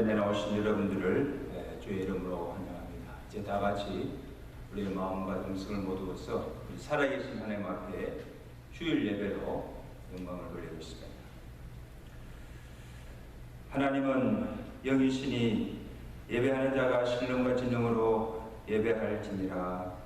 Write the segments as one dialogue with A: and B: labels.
A: 자리에 나오신 여러분들을 주의 이름으로 환영합니다. 이제 다 같이 우리의 마음과 정성을 모두어서 우리 살아계신 하나님 앞에 주일 예배로 영광을 돌리고 있습니다. 하나님은 영이시니 예배하는 자가 신령과 진정으로 예배할지니라.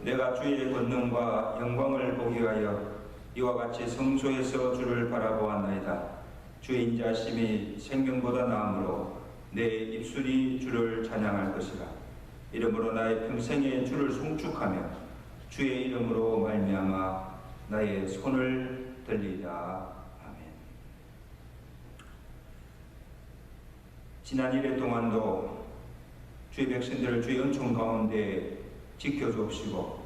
A: 내가 주의 권능과 영광을 보기 위하여 이와 같이 성소에서 주를 바라보았나이다. 주의 인자심이 생명보다 나으므로 내 입술이 주를 찬양할 것이라. 이러므로 나의 평생에 주를 송축하며 주의 이름으로 말미암아 나의 손을 들리라. 아멘. 지난 1회 동안도 주의 백성들을 주의 은총 가운데 지켜주옵시고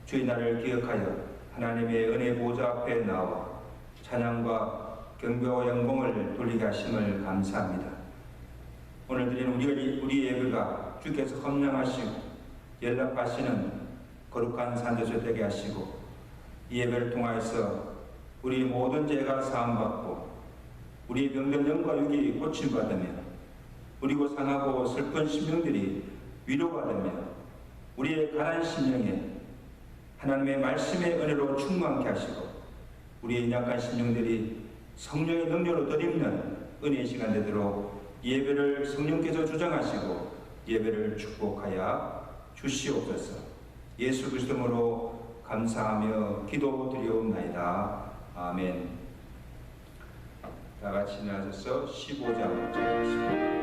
A: 주의 날을 기억하여 하나님의 은혜 보좌 앞에 나와 찬양과 경배와 영광을 돌리게 하심을 감사합니다. 오늘 드리는 우리 예배가 주께서 헌량하시고 연락하시는 거룩한 산에서 되게 하시고 이 예배를 통하여서 우리 모든 죄가 사함받고 우리 병든 영과 육이 고침받으며 우리고 상하고 슬픈 심령들이 위로받으며 우리의 가난한 심령에 하나님의 말씀의 은혜로 충만케 하시고 우리의 약한 심령들이 성령의 능력으로 덧입는 은혜의 시간 되도록 예배를 성령께서 주장하시고 예배를 축복하여 주시옵소서. 예수 그리스도로 감사하며 기도드리옵나이다. 아멘. 다 같이 나서서 15장 읽겠습니다.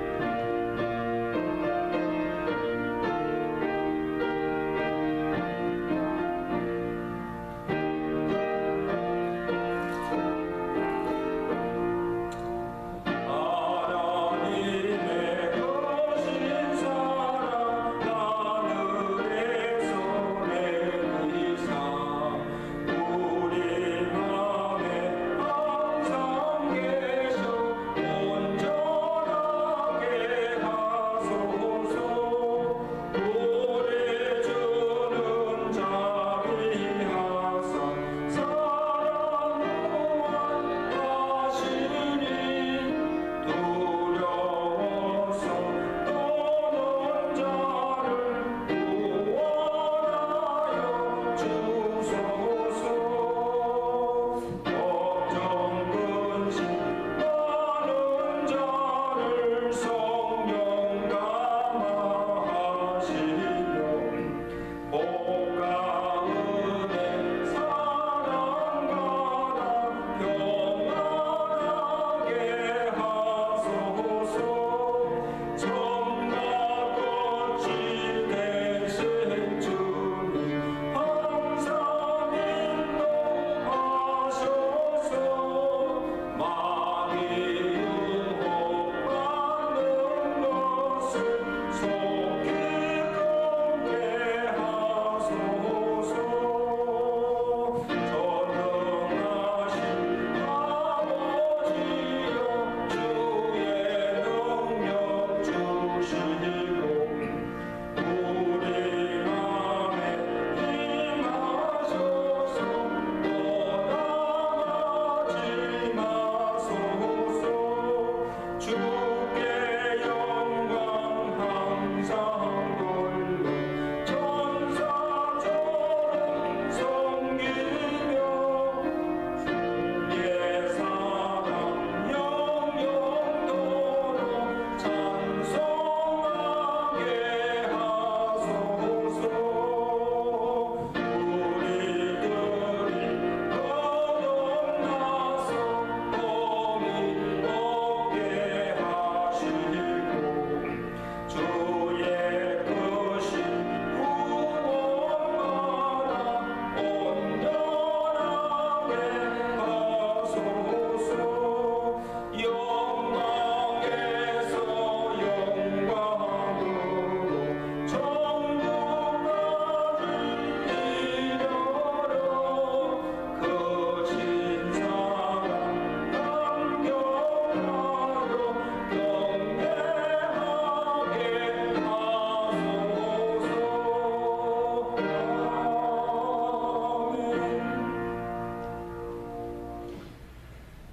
B: 온전하게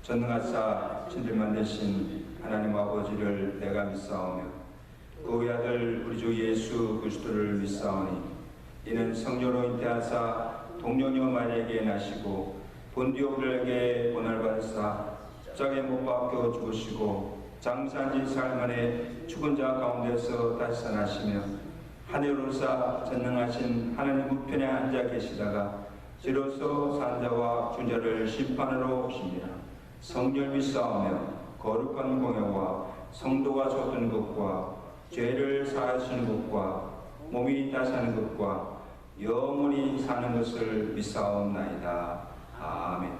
A: 전능하사 진들만 되신 하나님 아버지를 내가 믿사오며 그 외아들 우리 주 예수 그리스도를 믿사오니 이는 성령으로 잉태하사 동정녀 마리아에게 나시고 본디오 빌라에게 고난을 받으사 십자가에 못 박혀 죽으시고 장사한 지 사흘 만에 죽은 자 가운데서 다시 살아나시며 하늘로 오르사 전능하신 하나님 우편에 앉아 계시다가 지로서 산자와 준자를 심판하러 오십니다. 성령 믿사오며 거룩한 공예와 성도가 쏟는 것과 죄를 사하시는 것과 몸이 다사는 것과 영원히 사는 것을 믿사옵나이다. 아멘.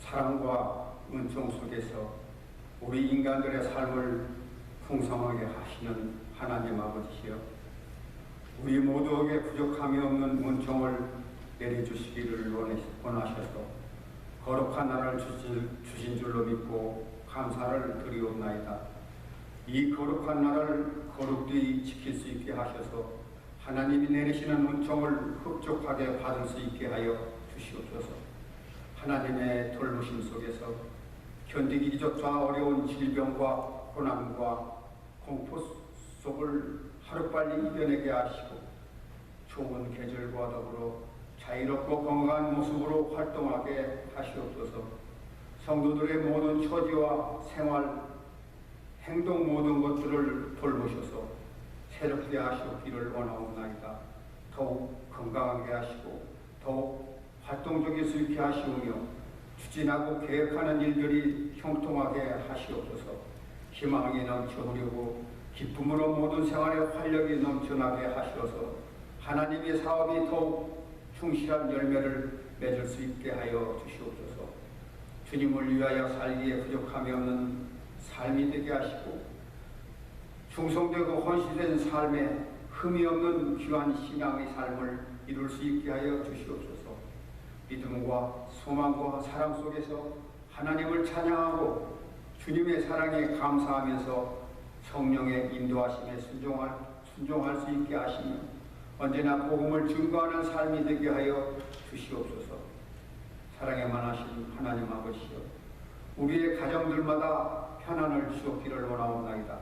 B: 사랑과 은총 속에서 우리 인간들의 삶을 풍성하게 하시는 하나님 아버지시여, 우리 모두에게 부족함이 없는 은총을 내려주시기를 원하셔서 거룩한 나라를 주신 줄로 믿고 감사를 드리옵나이다. 이 거룩한 나라를 거룩히 지킬 수 있게 하셔서 하나님이 내리시는 은총을 흡족하게 받을 수 있게 하여 주시옵소서. 하나님의 돌보심 속에서 견디기조차 어려운 질병과 고난과 공포 속을 하루빨리 이겨내게 하시고 좋은 계절과 더불어 자유롭고 건강한 모습으로 활동하게 하시옵소서. 성도들의 모든 처지와 생활, 행동 모든 것들을 돌보셔서 새롭게 하시기를 원하옵나이다. 더욱 건강하게 하시고 더욱 활동적일 수 있게 하시오며 추진하고 계획하는 일들이 형통하게 하시옵소서. 희망이 넘쳐오려고 기쁨으로 모든 생활에 활력이 넘쳐나게 하셔서 하나님의 사업이 더욱 충실한 열매를 맺을 수 있게 하여 주시옵소서. 주님을 위하여 살기에 부족함이 없는 삶이 되게 하시고 충성되고 헌신된 삶에 흠이 없는 귀한 신앙의 삶을 이룰 수 있게 하여 주시옵소서. 믿음과 소망과 사랑 속에서 하나님을 찬양하고 주님의 사랑에 감사하면서 성령의 인도하심에 순종할 수 있게 하시며 언제나 복음을 증거하는 삶이 되게 하여 주시옵소서. 사랑에 만하신 하나님 아버지여, 우리의 가정들마다 편안을 주옵기를 원하옵나이다.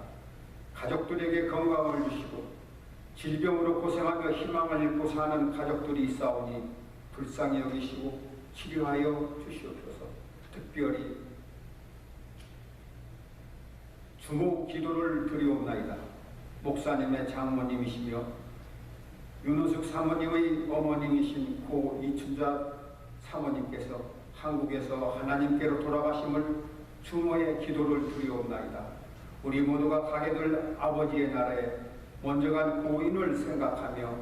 B: 가족들에게 건강을 주시고 질병으로 고생하며 희망을 잃고 사는 가족들이 있사오니 불쌍히 여기시고 치료하여 주시옵소서. 특별히 주목 기도를 드리옵나이다. 목사님의 장모님이시며 윤은숙 사모님의 어머님이신 고 이춘자 사모님께서 한국에서 하나님께로 돌아가심을 추모의 기도를 드리옵나이다. 우리 모두가 가게 될 아버지의 나라에 먼저 간 고인을 생각하며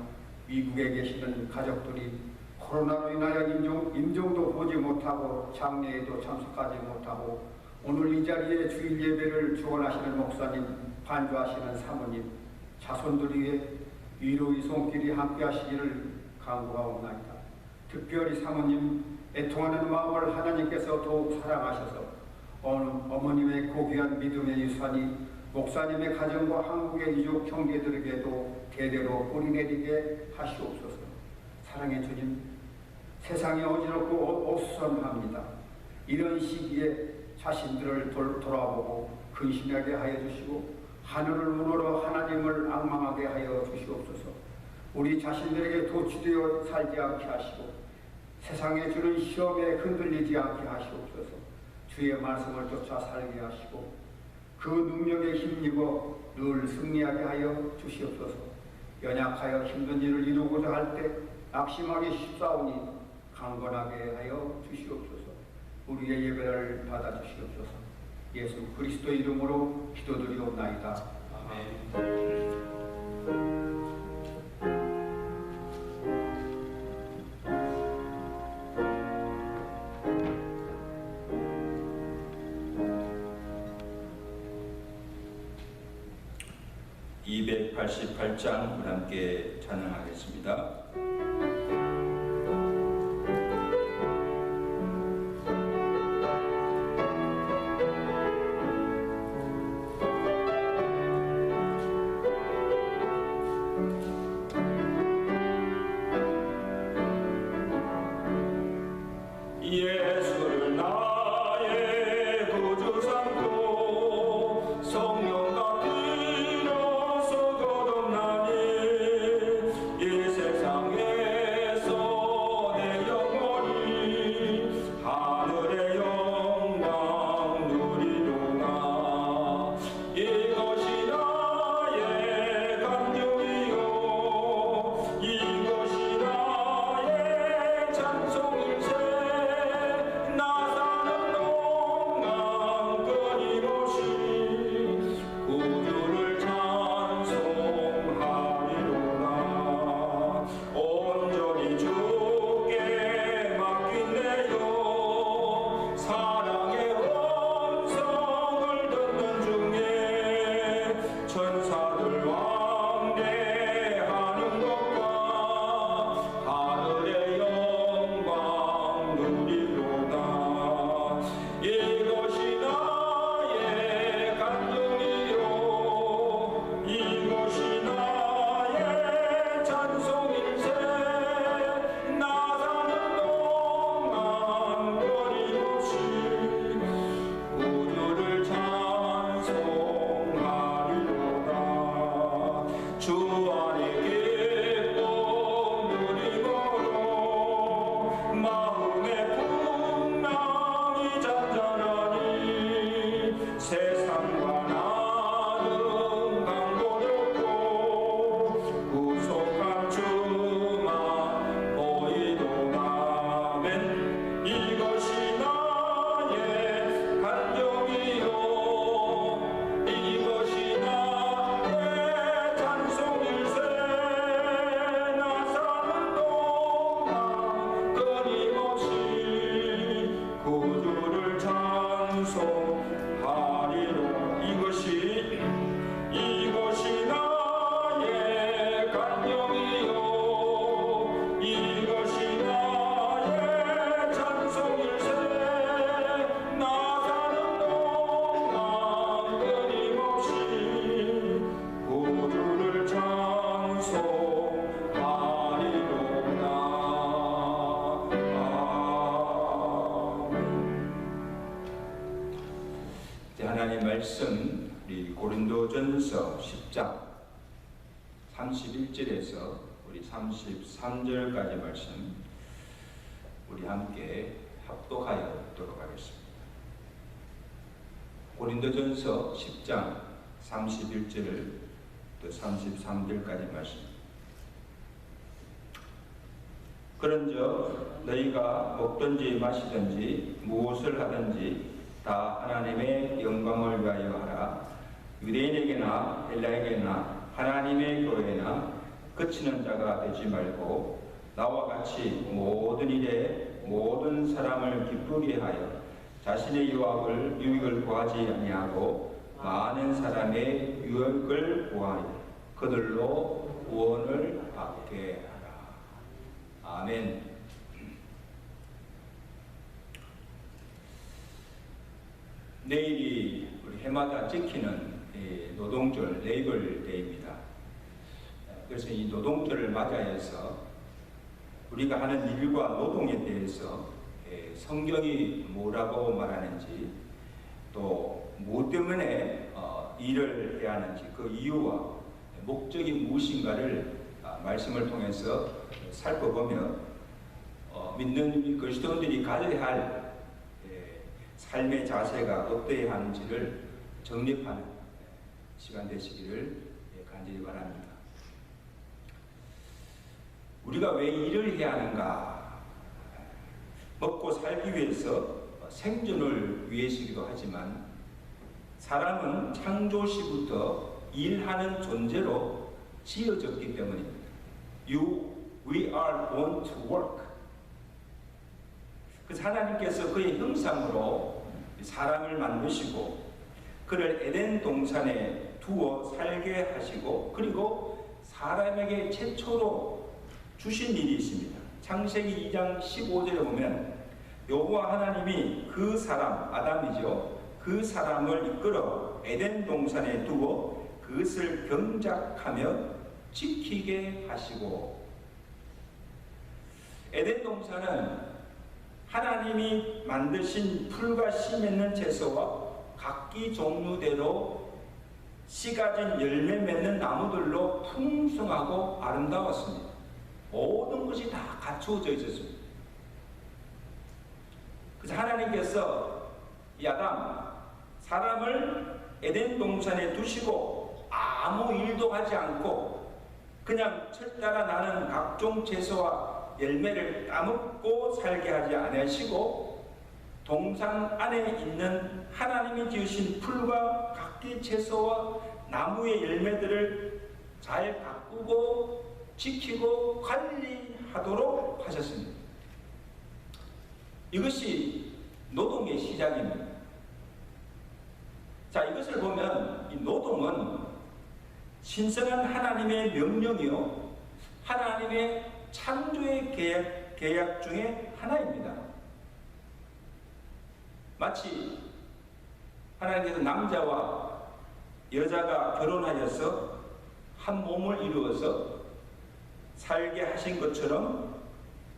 B: 미국에 계시는 가족들이 코로나로 인하여 임종도 보지 못하고 장례에도 참석하지 못하고 오늘 이 자리에 주일 예배를 주관하시는 목사님, 반주하시는 사모님, 자손들에게 위로의 손길이 함께 하시기를 간구하옵나이다. 특별히 사모님 애통하는 마음을 하나님께서 더욱 사랑하셔서 어머님의 고귀한 믿음의 유산이 목사님의 가정과 한국의 이족 형제들에게도 대대로 뿌리내리게 하시옵소서. 사랑의 주님, 세상이 어지럽고 어수선합니다. 이런 시기에 자신들을 돌아보고 근신하게 하여 주시고 하늘을 우러러 하나님을 앙망하게 하여 주시옵소서. 우리 자신들에게 도취되어 살지 않게 하시고 세상에 주는 시험에 흔들리지 않게 하시옵소서. 주의 말씀을 쫓아 살게 하시고 그 능력에 힘입어 늘 승리하게 하여 주시옵소서. 연약하여 힘든 일을 이루고자 할 때 낙심하기 쉽사오니 강건하게 하여 주시옵소서. 우리의 예배를 받아주시옵소서. 예수 그리스도 이름으로 기도드리옵나이다. 아멘.
A: 288장 함께 찬양하겠습니다. 예수를 나의 구주 삼고 성령과 피로써 거듭나니 이 세상에서 내 영혼이 하늘의 영광 누리로나. 이것이 나의 간증이요 이것이 나의 찬송일세. 나 사는 동안 끊임없이 구주를 찬송하리로나. 온전히 주께 맡긴내요. 사랑의 음성을 듣는 중에 천사들 왕래하는 것과 하늘의 영광 누리로다. 이것이 나의 간증이요 이것이 나의 찬송일세. 나 사는 동안 끊임없이 구주를 찬송하리로다. 주 안에 기쁨 누리므로 마음의 풍랑이 잔잔하니 세상과 나는 강고롭고 구속한 주만 보이도다. 아멘. 이것이 나의 간증이요 이것이 나의 찬송일세. 나 사는 동안 끊임없이 구주를 찬송하리로. 이것이 나의 간증이요 이것이 나의 찬송일세. 나 사는 동안 끊임없이 구주를 찬송하리로다. 하나님 말씀 우리 고린도전서 10장 31절에서 우리 33절까지 말씀 우리 함께 합독하여 듣도록 하겠습니다. 고린도전서 10장 31절 또 33절까지 말씀. 그런즉 너희가 먹든지 마시든지 무엇을 하든지 다 하나님의 영광을 위하여 하라. 유대인에게나 헬라에게나 하나님의 교회나 그치는 자가 되지 말고 나와 같이 모든 일에 모든 사람을 기쁘게 하여 자신의 유익을 구하지 아니하고 많은 사람의 유익을 구하여 그들로 구원을 받게 하라. 아멘. 내일이 우리 해마다 지키는 노동절 레이벌 데이입니다. 그래서 이 노동절을 맞이해서 우리가 하는 일과 노동에 대해서 성경이 뭐라고 말하는지 또 무엇 때문에 일을 해야 하는지 그 이유와 목적이 무엇인가를 말씀을 통해서 살펴보며 믿는 그리스도인들이 가져야 할 삶의 자세가 어떠해야 하는지를 정립하는 시간 되시기를 간절히 바랍니다. 우리가 왜 일을 해야 하는가? 먹고 살기 위해서 생존을 위해서이기도 하지만 사람은 창조시부터 일하는 존재로 지어졌기 때문입니다. We are born to work. 그래서 하나님께서 그의 형상으로 사람을 만드시고 그를 에덴 동산에 두어 살게 하시고 그리고 사람에게 최초로 주신 일이 있습니다. 창세기 2장 15절에 보면 여호와 하나님이 그 사람, 아담이죠. 그 사람을 이끌어 에덴 동산에 두어 그것을 경작하며 지키게 하시고, 에덴 동산은 하나님이 만드신 풀과 씨 맺는 채소와 각기 종류대로 씨 가진 열매 맺는 나무들로 풍성하고 아름다웠습니다. 모든 것이 다 갖추어져 있었습니다. 그래서 하나님께서 이 아담, 사람을 에덴 동산에 두시고 아무 일도 하지 않고 그냥 철따라 나는 각종 채소와 열매를 따먹고 살게 하지 않으시고 동산 안에 있는 하나님이 지으신 풀과 각기 채소와 나무의 열매들을 잘 가꾸고 지키고 관리하도록 하셨습니다. 이것이 노동의 시작입니다. 자, 이것을 보면 이 노동은 신성한 하나님의 명령이요 하나님의 창조의 계약 중에 하나입니다. 마치 하나님께서 남자와 여자가 결혼하여서 한 몸을 이루어서 살게 하신 것처럼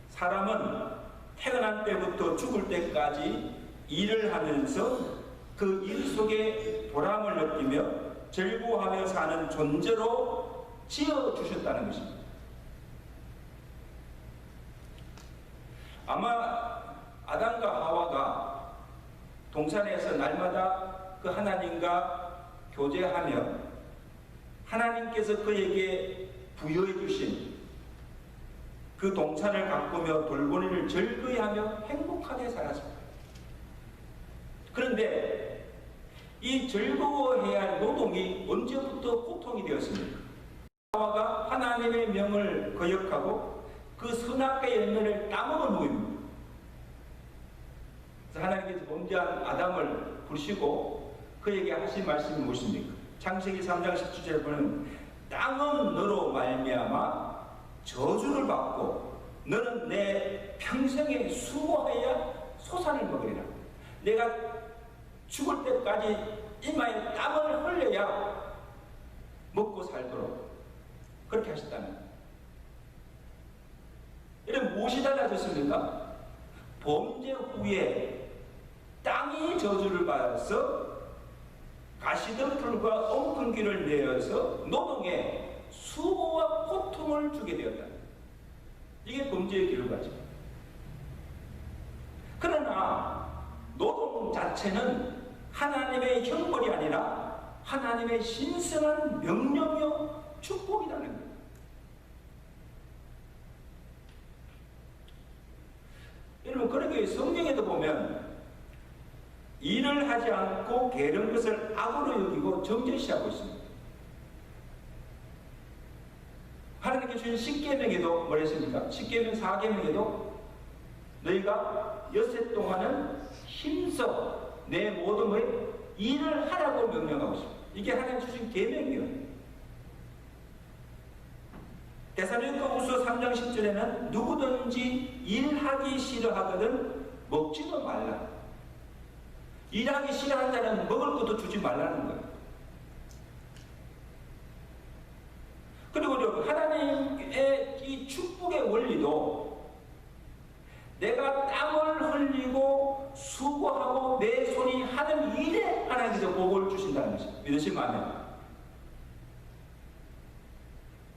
A: 사람은 태어난 때부터 죽을 때까지 일을 하면서 그 일 속에 보람을 느끼며 즐거워하며 사는 존재로 지어주셨다는 것입니다. 아마 아담과 하와가 동산에서 날마다 그 하나님과 교제하며 하나님께서 그에게 부여해 주신 그 동산을 가꾸며 돌보니를 즐거이 하며 행복하게 살았습니다. 그런데 이 즐거워해야 할 노동이 언제부터 고통이 되었습니까? 하와가 하나님의 명을 거역하고 그 선악과의 열매를 따먹은 후입니다. 하나님께서 범죄한 아담을 부르시고 그에게 하신 말씀이 무엇입니까? 창세기 3장 17절에 보면 땅은 너로 말미암아 저주를 받고 너는 내 평생에 수고하여 소산을 먹으리라. 내가 죽을 때까지 이마에 땀을 흘려야 먹고 살도록 그렇게 하셨다는 거예요. 이런 무엇이 달라졌습니까? 범죄 후에 땅이 저주를 받아서 가시던 풀과 엉큰 길을 내어서 노동에 수고와 고통을 주게 되었다. 이게 범죄의 결과죠. 그러나 노동 자체는 하나님의 형벌이 아니라 하나님의 신성한 명령이요 축복이라는 거예요. 여러분, 그러게 성경에도 보면 일을 하지 않고 게으른 것을 악으로 여기고 정죄시하고 있습니다. 하나님께 주신 십계명에도 뭐랬습니까? 십계명 4계명에도 너희가 엿새 동안은 힘써 내 모든 일을 하라고 명령하고 있습니다. 이게 하나님 주신 계명이에요. 데살로니가후서 3장 10절에는 누구든지 일하기 싫어하거든 먹지도 말라. 일하기 싫어하는 자는 먹을 것도 주지 말라는 거예요. 그리고 하나님의 이 축복의 원리도 내가 땀을 흘리고 수고하고 내 손이 하는 일에 하나님께서 복을 주신다는 것입니다. 믿으시면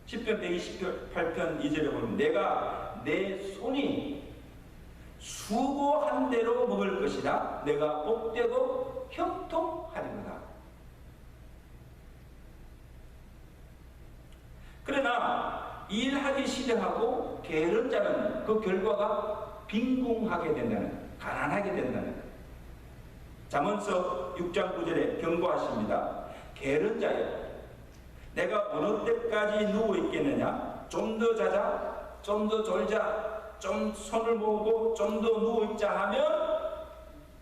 A: 10편 128편 2절에 보면 내가 내 손이 수고한 대로 먹을 것이라 내가 복되고 형통하리로다. 그러나 일하기 싫어하고 게으른 자는 그 결과가 빈궁하게 된다는, 가난하게 된다는 거예요. 잠언서 6장 9절에 경고하십니다. 게으른 자여, 내가 어느 때까지 누워 있겠느냐? 좀 더 자자, 좀 더 졸자, 좀 손을 모으고 좀 더 누워 있자 하면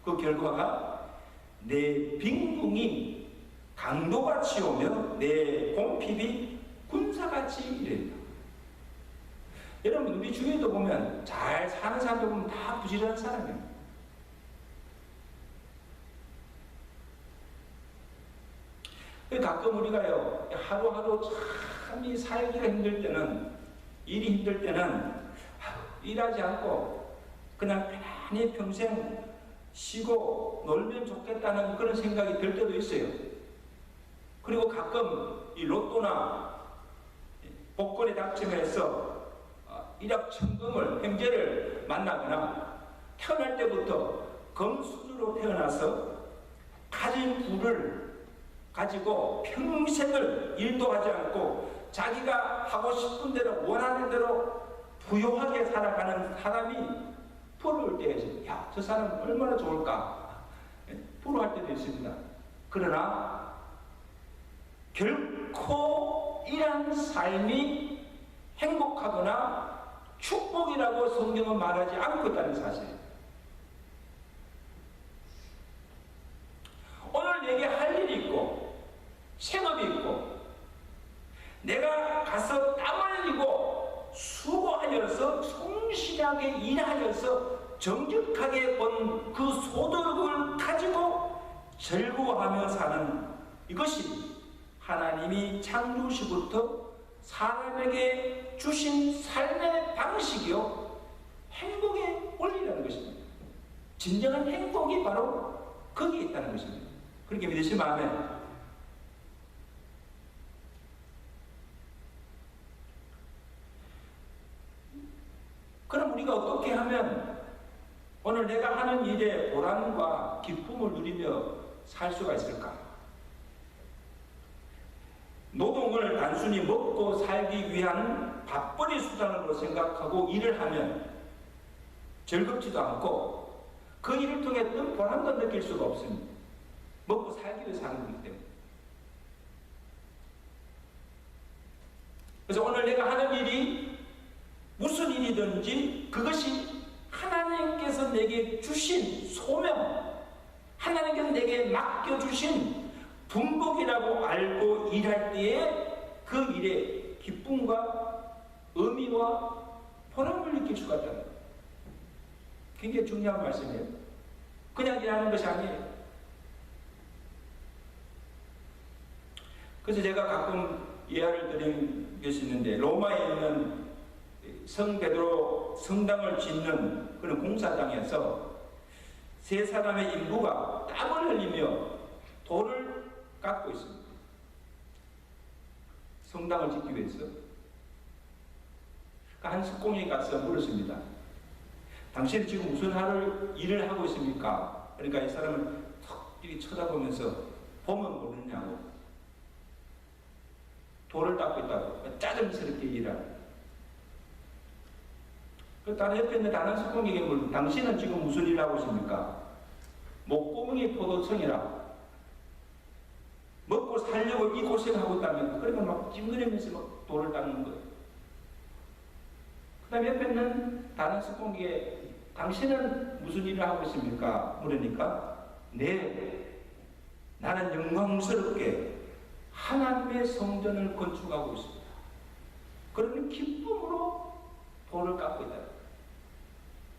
A: 그 결과가 내 빈궁이 강도같이 오며 내 공핍이 군사같이 이른다. 여러분, 우리 주위에도 보면 잘 사는 사람들 보면 다 부지런한 사람이에요. 가끔 우리가요, 하루하루 참 살기가 힘들 때는, 일이 힘들 때는 일하지 않고 그냥 가만히 평생 쉬고 놀면 좋겠다는 그런 생각이 들 때도 있어요. 그리고 가끔 이 로또나 복권에 당첨해서 일확천금을 형제를 만나거나 태어날 때부터 금수저로 태어나서 가진 부를 가지고 평생을 일도 하지 않고 자기가 하고 싶은 대로 원하는 대로 부유하게 살아가는 사람이 부러울 때에 야, 저 사람 얼마나 좋을까 부러워할 때도 있습니다. 그러나 결코 이런 삶이 행복하거나 축복이라고 성경은 말하지 않고 있다는 사실이에요. 오늘 내게 할 일이 있고 생업이 있고 내가 가서 땀 흘리고 수고하여서 성실하게 일하여서 정직하게 번 그 소득을 가지고 즐거워하며 사는 이것이 하나님이 창조시부터 사람에게 주신 삶의 방식이요 행복의 원리라는 것입니다. 진정한 행복이 바로 거기에 있다는 것입니다. 그렇게 믿으시면 아멘. 그럼 우리가 어떻게 하면 오늘 내가 하는 일에 보람과 기쁨을 누리며 살 수가 있을까? 노동을 단순히 먹고 살기 위한 밥벌이 수단으로 생각하고 일을 하면 즐겁지도 않고 그 일을 통해 어떤 보람도 느낄 수가 없습니다. 먹고 살기 위해 사는 거기 때문에. 그래서 오늘 내가 하는 일이 무슨 일이든지 그것이 하나님께서 내게 주신 소명, 하나님께서 내게 맡겨주신 분복이라고 알고 일할 때에 그 일에 기쁨과 의미와 보람을 느낄 수가 있다는 거예요. 굉장히 중요한 말씀이에요. 그냥 일하는 것이 아니에요. 그래서 제가 가끔 예화를 드린 것이 있는데 로마에 있는 성 베드로 성당을 짓는 그런 공사장에서 세 사람의 인부가 땀을 흘리며 돌을 깎고 있습니다. 성당을 짓기 위해서. 한 석공이 가서 물었습니다. 당신이 지금 무슨 일을 하고 있습니까? 그러니까 이 사람을 턱 이렇게 쳐다보면서 보면 모르느냐고. 돌을 닦고 있다고. 짜증스럽게 일하고. 그 다른 옆에 있는 다른 석공에게 물은 당신은 지금 무슨 일을 하고 있습니까? 목구멍이 포도청이라 먹고 살려고 이 고생하고 있다면 그러니까 막 찡그리면서 막 돌을 닦는 거예요. 그 다음에 옆에 있는 다른 석공에게 당신은 무슨 일을 하고 있습니까? 물으니까 네, 나는 영광스럽게 하나님의 성전을 건축하고 있습니다. 그러면 기쁨으로 돌을 깎고 있다.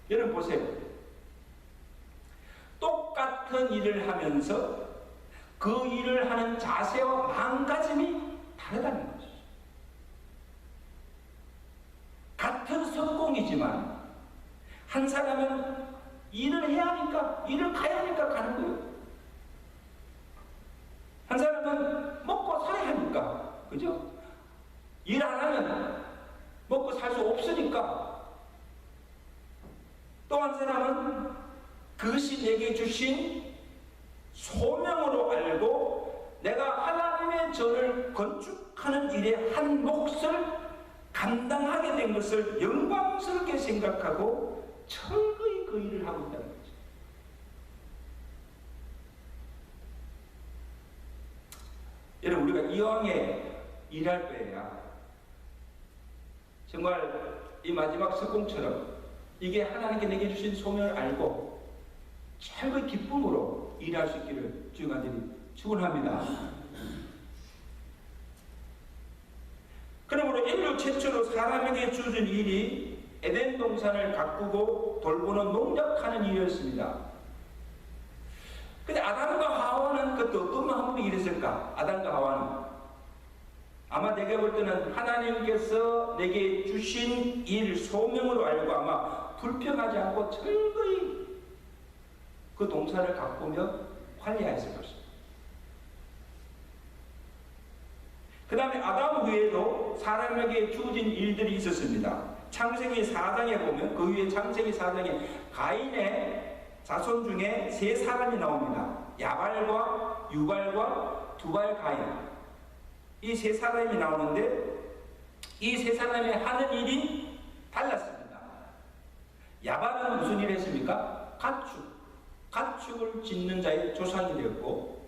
A: 여러분 보세요. 똑같은 일을 하면서 그 일을 하는 자세와 마음가짐이 다르다는 것이죠. 같은 석공이지만 한 사람은 일을 해야 하니까 일을 가야 하니까 가는 거예요. 한 사람은 먹고 살아야 하니까, 그죠? 일 안 하면 먹고 살 수 없으니까. 또 한 사람은 그것이 내게 주신 소명으로 알고 내가 하나님의 전을 건축하는 일의 한 몫을 감당하게 된 것을 영광스럽게 생각하고 철저히 그 일을 하고 있다는 거죠. 여러분, 우리가 이왕에 일할 때야 정말 이 마지막 석공처럼 이게 하나님께 내게 주신 소명을 알고 최고의 기쁨으로 일할 수 있기를 주의 간절히 축원합니다. 그러므로 인류 최초로 사람에게 주어진 일이 에덴 동산을 가꾸고 돌보는 농작하는 일이었습니다. 근데 아담과 하와는 그때 어떤 마음으로 일했을까? 아담과 하와는 아마 내가 볼 때는 하나님께서 내게 주신 일 소명으로 알고 아마 불평하지 않고 철저히 그 동산을 가꾸며 관리하였을 것입니다. 그 다음에 아담 후에도 사람에게 주어진 일들이 있었습니다. 창세기 4장에 보면 그 위에 창세기 4장에 가인의 자손 중에 세 사람이 나옵니다. 야발과 유발과 두발 가인. 이 세 사람이 나오는데 이 세 사람이 하는 일이 달랐습니다. 야발은 무슨 일을 했습니까? 가축을 짓는 자의 조상이 되었고,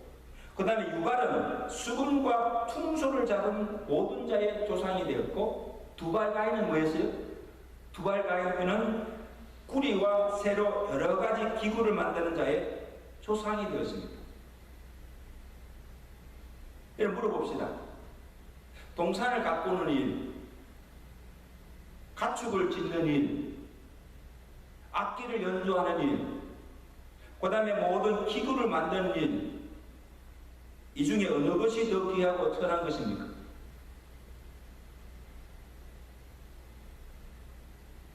A: 그 다음에 유발은 수금과 퉁소를 잡은 모든 자의 조상이 되었고, 두발가인은 뭐였어요? 두발가인은 구리와 쇠로 여러 가지 기구를 만드는 자의 조상이 되었습니다. 여러분 물어봅시다. 동산을 가꾸는 일, 가축을 짓는 일, 악기를 연주하는 일, 그 다음에 모든 기구를 만드는 일, 이 중에 어느 것이 더 귀하고 선한 것입니까?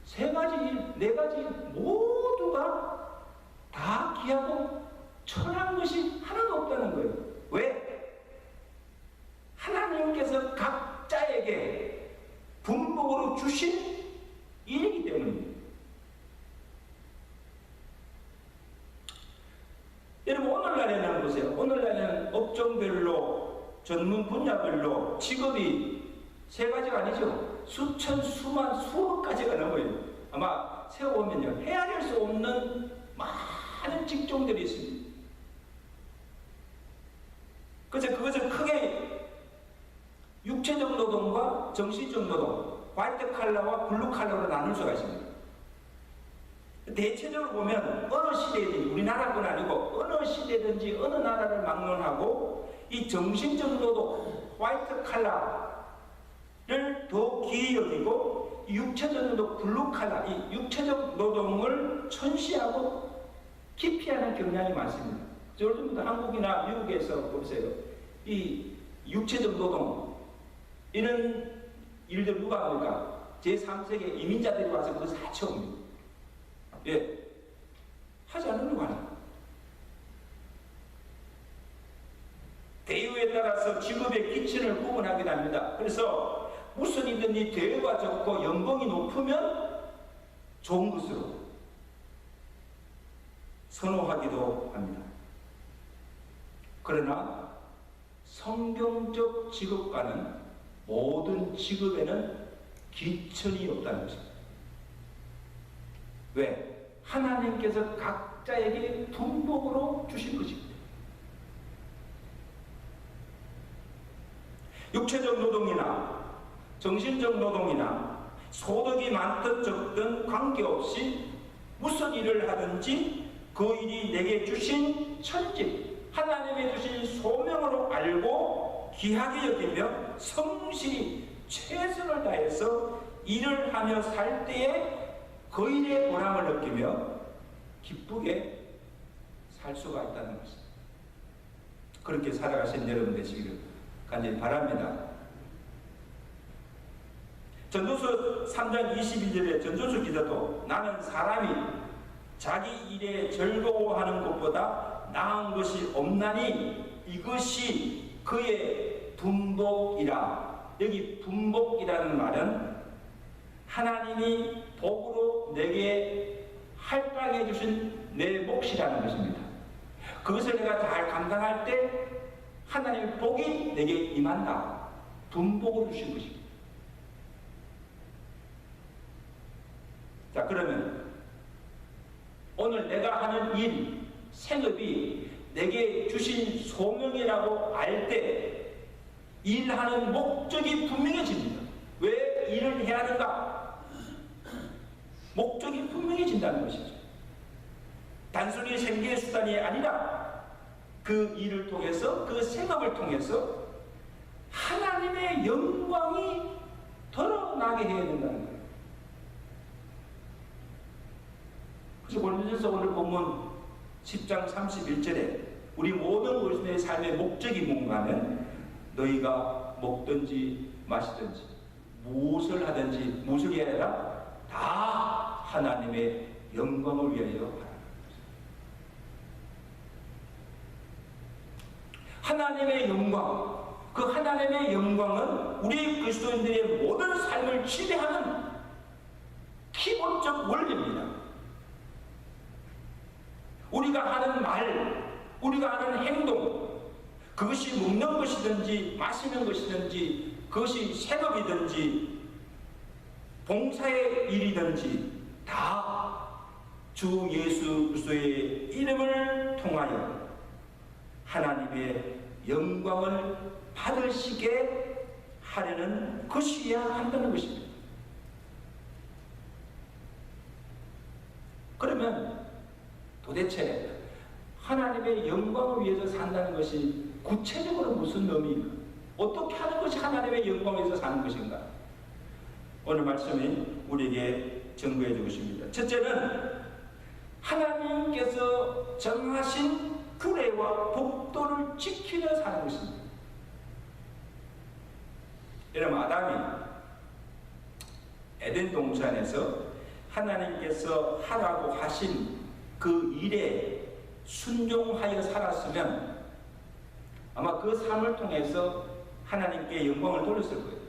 A: 세 가지 일, 네 가지 일 모두가 다 귀하고 천한 것이 하나도 없다는 거예요. 왜? 하나님께서 각자에게 분복으로 주신 일이기 때문입니다. 여러분 오늘날에는 보세요. 오늘날에는 업종별로 전문 분야별로 직업이 세 가지가 아니죠. 수천, 수만, 수억 가지가 넘어요. 아마 세워보면요 헤아릴 수 없는 많은 직종들이 있습니다. 그래서 그것을 크게 육체적 노동과 정신적 노동, 화이트 칼라와 블루 칼라로 나눌 수가 있습니다. 대체적으로 보면 어느 시대든지 우리나라뿐 아니고 어느 시대든지 어느 나라를 막론하고 이 정신적 노동, 화이트 칼라를 더 귀히 여기고 육체적 노동, 블루 칼라, 이 육체적 노동을 천시하고 기피하는 경향이 많습니다. 요즘도 한국이나 미국에서 보세요. 이 육체적 노동 이런 일들 누가 합니까? 제3세계 이민자들이 와서 그것을 하쳐옵니다. 예, 하지 않는 거 아니에요. 대우에 따라서 직업의 기준을 구분하게 됩니다. 그래서 무슨 일든지 대우가 적고 연봉이 높으면 좋은 것으로 선호하기도 합니다. 그러나 성경적 직업과는 모든 직업에는 기천이 없다는 것입니다. 왜? 하나님께서 각자에게 분복으로 주신 것입니다. 육체적 노동이나 정신적 노동이나 소득이 많든 적든 관계없이 무슨 일을 하든지 그 일이 내게 주신 천직, 하나님의 주신 소명으로 알고 귀하게 여기며 성실히 최선을 다해서 일을 하며 살 때에 그 일의 보람을 느끼며 기쁘게 살 수가 있다는 것입니다. 그렇게 살아가신 여러분 되시기를 간절히 바랍니다. 전도서 3장 21절에 전도서 기자도 나는 사람이 자기 일에 즐거워하는 것보다 나은 것이 없나니 이것이 그의 분복이라. 여기 분복이라는 말은 하나님이 복으로 내게 할당해 주신 내 몫이라는 것입니다. 그것을 내가 잘 감당할 때 하나님의 복이 내게 임한다. 분복으로 주신 것입니다. 자, 그러면 오늘 내가 하는 일, 생업이 내게 주신 소명이라고 알 때 일하는 목적이 분명해집니다. 왜 일을 해야 하는가? 목적이 분명해진다는 것이죠. 단순히 생계의 수단이 아니라 그 일을 통해서, 그 생업을 통해서 하나님의 영광이 드러나게 해야 된다는 거예요. 그래서 고린도전서 오늘 본문 10장 31절에 우리 모든 그리스도의 삶의 목적이 뭔가 하면 너희가 먹든지 마시든지 무엇을 하든지 무엇을 위하여라? 다 하나님의 영광을 위하여 하라. 하나님의 영광, 그 하나님의 영광은 우리 그리스도인들의 모든 삶을 지배하는 기본적 원리입니다. 우리가 하는 말, 우리가 하는 행동, 그것이 먹는 것이든지 마시는 것이든지 그것이 생업이든지 봉사의 일이든지 다 주 예수 그리스도의 이름을 통하여 하나님의 영광을 받으시게 하려는 것이어야 한다는 것입니다. 그러면 도대체 하나님의 영광을 위해서 산다는 것이 구체적으로 무슨 의미인가? 어떻게 하는 것이 하나님의 영광을 위해서 사는 것인가? 오늘 말씀이 우리에게 정보해 주고 있습니다. 첫째는 하나님께서 정하신 규례와 법도를 지키며 사는 것입니다. 여러분, 아담이 에덴 동산에서 하나님께서 하라고 하신 그 일에 순종하여 살았으면 아마 그 삶을 통해서 하나님께 영광을 돌렸을 거예요.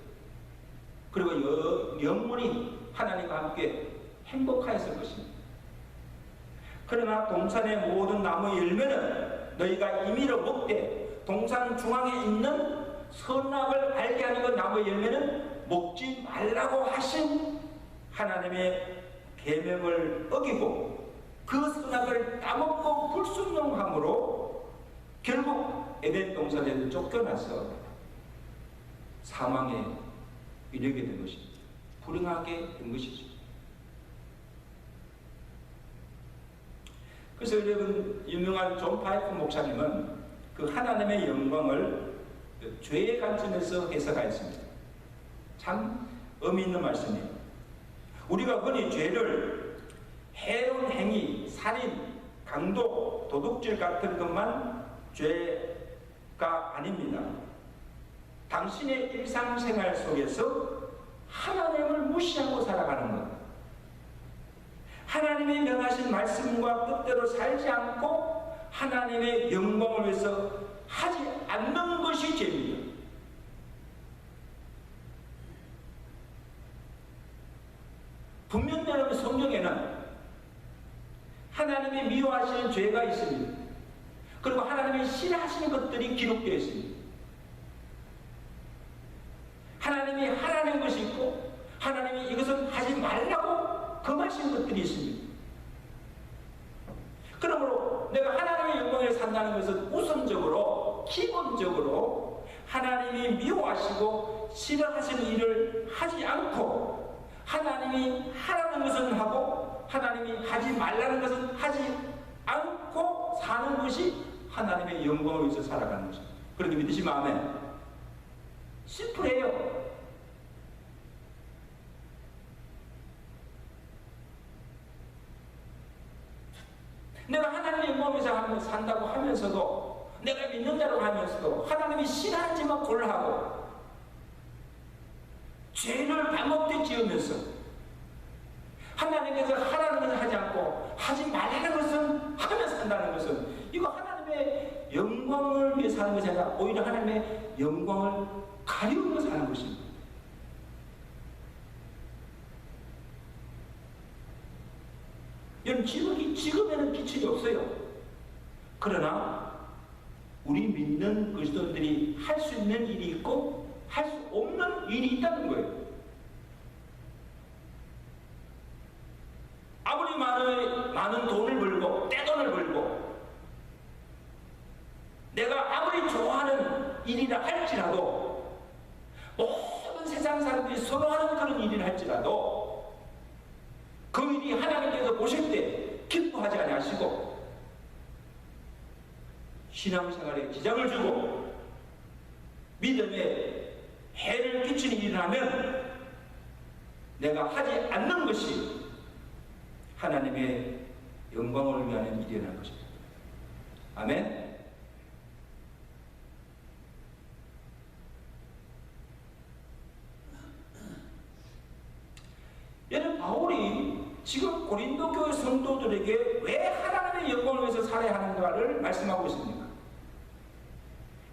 A: 그리고 영원히 하나님과 함께 행복하였을 것입니다. 그러나 동산의 모든 나무 열매는 너희가 임의로 먹되 동산 중앙에 있는 선악을 알게 하는 그 나무 열매는 먹지 말라고 하신 하나님의 계명을 어기고 그 선악을 따먹고 불순종함으로 결국 에덴 동산에서 쫓겨나서 사망에 이르게 된 것입니다. 불행하게 된 것이죠. 그래서 여러분, 유명한 존 파이프 목사님은 그 하나님의 영광을 죄의 관점에서 해석하였습니다. 참 의미 있는 말씀이에요. 우리가 흔히 죄를 해로운 행위, 살인, 강도, 도둑질 같은 것만 죄가 아닙니다. 당신의 일상생활 속에서 하나님을 무시하고 살아가는 것, 하나님의 명하신 말씀과 뜻대로 살지 않고 하나님의 영광을 위해서 하지 않는 것이 죄입니다. 분명히 여러분, 성경에는 하나님이 미워하시는 죄가 있습니다. 그리고 하나님이 싫어하시는 것들이 기록되어 있습니다. 하나님이 하라는 것이 있고 하나님이 이것은 하지 말라고 금하신 것들이 있습니다. 그러므로 내가 하나님의 영광을 산다는 것은 우선적으로 기본적으로 하나님이 미워하시고 싫어하시는 일을 하지 않고 하나님이 하라는 것은 하고 하나님이 하지 말라는 것은 하지 않고 사는 것이 하나님의 영광을 위해서 살아가는 것입니다. 그렇게 믿으시면 아멘. 심플해요. 내가 하나님의 영광을 위해서 산다고 하면서도, 내가 믿는 자라고 하면서도 하나님이 싫어하지만 골라하고 죄를 반복되이 지으면서 하나님께서 하라는 것을 하지 않고 하지 말라는 것은 하며 산다는 것은 이거 하나님의 영광을 위해 사는 것이 아니라 오히려 하나님의 영광을 가리우며 사는 것입니다. 여러분, 지금에는 기출이 없어요. 그러나 우리 믿는 그리스도인들이 할 수 있는 일이 있고 할 수 없는 일이 있다는 거예요. 아무리 많은 돈을 벌고 떼돈을 벌고 내가 아무리 좋아하는 일이라 할지라도, 모든 세상 사람들이 선호하는 그런 일이라 할지라도 그 일이 하나님께서 보실 때 기뻐하지 아니하시고 신앙생활에 지장을 주고 믿음에 해를 끼치는 일을 하면 내가 하지 않는 것이 하나님의 영광을 위한 일이라는 것입니다. 아멘. 여러분, 바울이 지금 고린도 교회 성도들에게 왜 하나님의 영광을 위해서 살아야 하는가를 말씀하고 있습니다.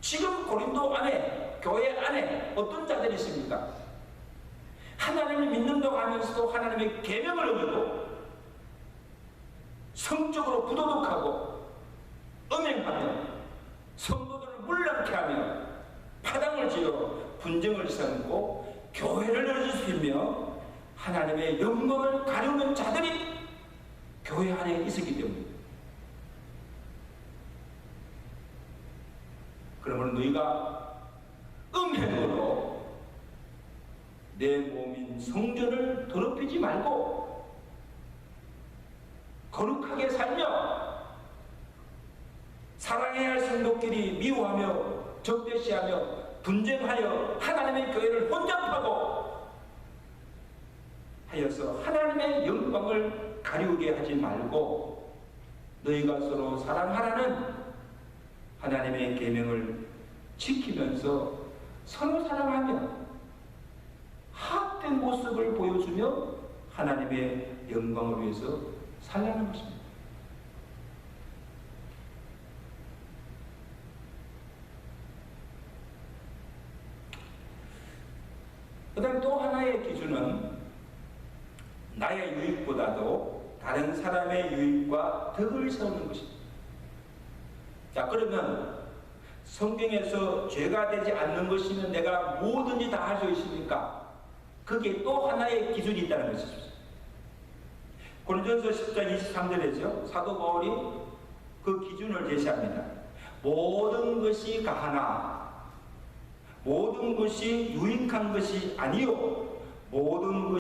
C: 지금 고린도 안에, 교회 안에 어떤 자들이 있습니까? 하나님을 믿는다고 하면서도 하나님의 계명을 어기고 성적으로 부도덕하고 음행하며 성도들을 물랑케 하며 파당을 지어 분쟁을 삼고 교회를 어지럽히며 하나님의 영광을 가려는 자들이 교회 안에 있었기 때문입니다. 그러므로 너희가 음행으로 내 몸인 성전을 더럽히지 말고 거룩하게 살며 사랑해야 할 성도끼리 미워하며 적대시하며 분쟁하여 하나님의 교회를 혼잡하고 하여서 하나님의 영광을 가리우게 하지 말고 너희가 서로 사랑하라는 하나님의 계명을 지키면서 서로 사랑하며 합된 모습을 보여주며 하나님의 영광을 위해서 살라는 것입니다. 그 다음 또 하나의 기준은 나의 유익보다도 다른 사람의 유익과 덕을 세우는 것입니다. 자, 그러면 성경에서 죄가 되지 않는 것이면 내가 뭐든지 다 할 수 있습니까? 그게 또 하나의 기준이 있다는 것이죠. 고린도전서 10장 23절에죠. 사도 바울이 그 기준을 제시합니다. 모든 것이 가하나 모든 것이 유익한 것이 아니요 모든 것이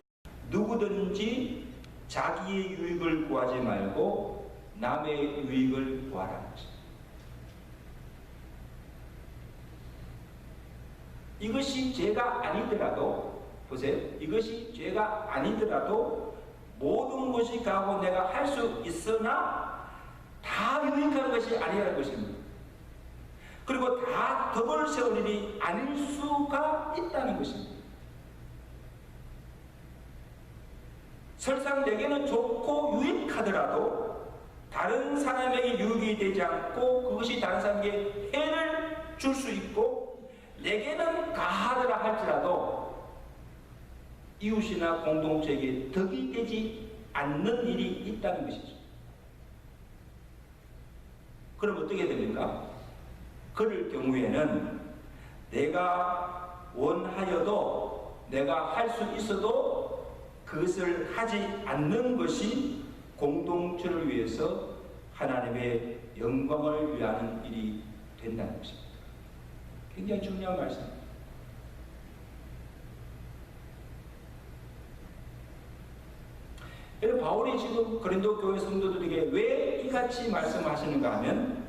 C: 누구든지 자기의 유익을 구하지 말고 남의 유익을 구하라는 것입니다. 이것이 죄가 아니더라도 보세요. 이것이 죄가 아니더라도 모든 것이 가고 내가 할 수 있으나 다 유익한 것이 아니라는 것입니다. 그리고 다 덕을 세울 일이 아닐 수가 있다는 것입니다. 설상 내게는 좋고 유익하더라도 다른 사람에게 유익이 되지 않고 그것이 다른 사람에게 해를 줄 수 있고 내게는 가하더라 할지라도 이웃이나 공동체에게 덕이 되지 않는 일이 있다는 것이죠. 그럼 어떻게 됩니까? 그럴 경우에는 내가 원하여도 내가 할 수 있어도 그것을 하지 않는 것이 공동체를 위해서 하나님의 영광을 위하는 일이 된다는 것입니다. 굉장히 중요한 말씀입니다. 바울이 지금 고린도 교회 성도들에게 왜 이같이 말씀하시는가 하면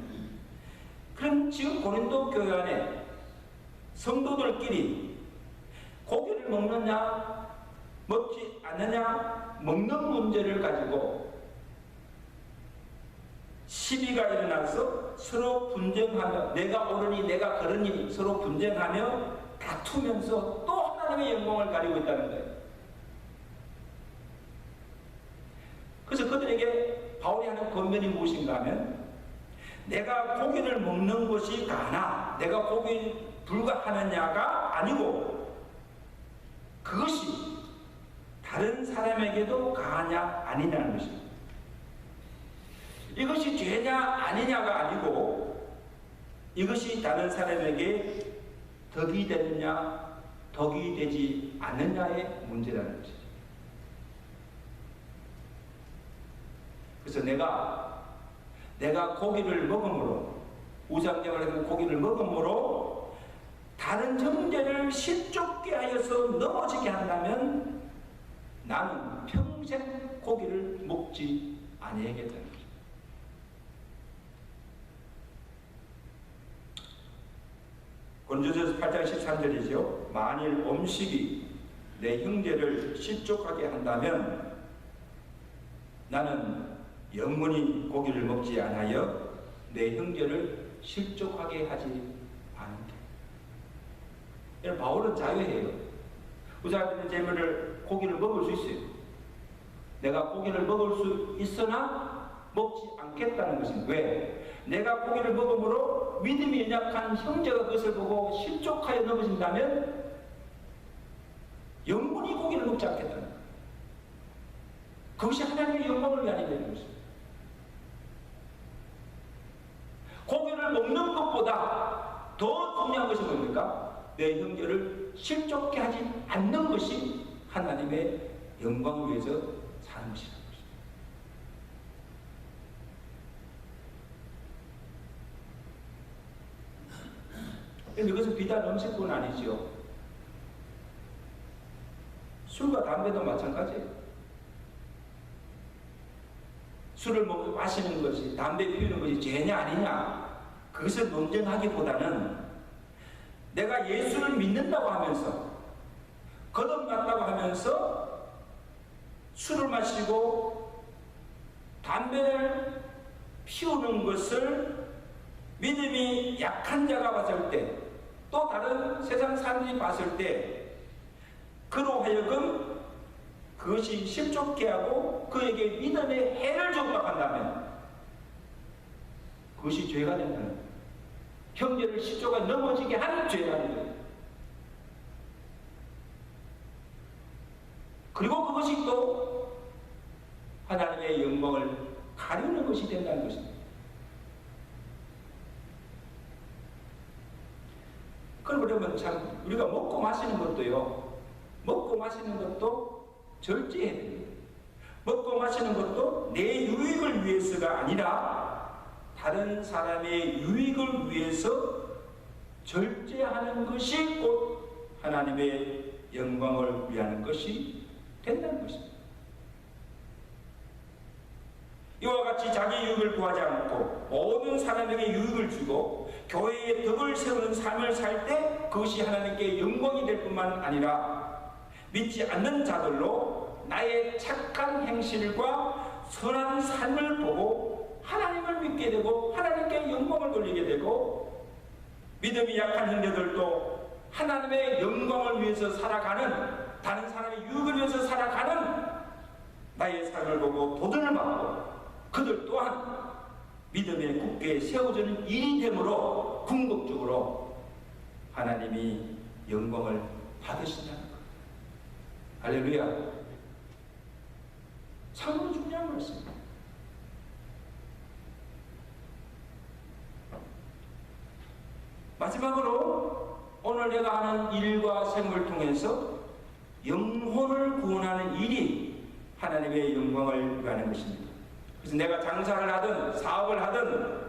C: 그럼 지금 고린도 교회 안에 성도들끼리 고기를 먹느냐 먹지 않느냐 먹는 문제를 가지고 시비가 일어나서 서로 분쟁하며 내가 옳으니 내가 그러니 서로 분쟁하며 다투면서 또 하나님의 영광을 가리고 있다는 거예요. 그래서 그들에게 바울이 하는 권면이 무엇인가 하면 내가 고기를 먹는 것이 가나 내가 고기를 불가하느냐가 아니고 그것이 다른 사람에게도 가하냐 아니냐는 것입니다. 이것이 죄냐 아니냐가 아니고 이것이 다른 사람에게 덕이 되느냐 덕이 되지 않느냐의 문제라는 것입니다. 그래서 내가 고기를 먹음으로 우상쟁을 하는 고기를 먹음으로 다른 형제를 실족게 하여서 넘어지게 한다면 나는 평생 고기를 먹지 아니하겠다는 것입니다. 고린도전서 8장 13절이죠. 만일 음식이 내 형제를 실족하게 한다면 나는 영원히 고기를 먹지 않아요 내 형제를 실족하게 하지 않는다. 여러분 바울은 자유해요. 우상하는 재물을 고기를 먹을 수 있어요. 내가 고기를 먹을 수 있으나 먹지 않겠다는 것입니다. 왜? 내가 고기를 먹음으로 믿음이 연약한 형제가 그것을 보고 실족하여 넘어진다면 영원히 고기를 먹지 않겠다는 거예요. 그것이 하나님의 영광을 위하여 되는 것입니다. 고기를 먹는 것보다 더 중요한 것이 뭡니까? 내 형제를 실족케 하지 않는 것이 하나님의 영광을 위해서 사는 것이라는 것입니다. 이것은 비단 음식뿐 아니지요. 술과 담배도 마찬가지예요. 술을 마시는 것이, 담배 피우는 것이 죄냐 아니냐, 그것을 논쟁하기보다는 내가 예수를 믿는다고 하면서, 거듭났다고 하면서 술을 마시고 담배를 피우는 것을 믿음이 약한 자가 봤을 때, 또 다른 세상 사람들이 봤을 때 그로 하여금 그것이 실족케 하고 그에게 믿음의 해를 조각한다면 그것이 죄가 된다는 거예요. 형제를 실족하여 넘어지게 하는 죄라는 거예요. 그리고 그것이 또 하나님의 영광을 가리는 것이 된다는 것입니다. 그러면 참 우리가 먹고 마시는 것도요, 먹고 마시는 것도 절제해야 됩니다. 먹고 마시는 것도 내 유익을 위해서가 아니라 다른 사람의 유익을 위해서 절제하는 것이 곧 하나님의 영광을 위하는 것이 된다는 것입니다. 이와 같이 자기 유익을 구하지 않고 모든 사람에게 유익을 주고 교회의 덕을 세우는 삶을 살 때 그것이 하나님께 영광이 될 뿐만 아니라 믿지 않는 자들로 나의 착한 행실과 선한 삶을 보고 하나님을 믿게 되고 하나님께 영광을 돌리게 되고, 믿음이 약한 형제들도 하나님의 영광을 위해서 살아가는, 다른 사람의 유익을 위해서 살아가는 나의 삶을 보고 도전을 받고 그들 또한 믿음에 굳게 세워지는 일이 되므로 궁극적으로 하나님이 영광을 받으신다는 것. 할렐루야. 참으로 중요한 말씀입니다. 마지막으로 오늘 내가 하는 일과 생을 통해서 영혼을 구원하는 일이 하나님의 영광을 위하는 것입니다. 그래서 내가 장사를 하든 사업을 하든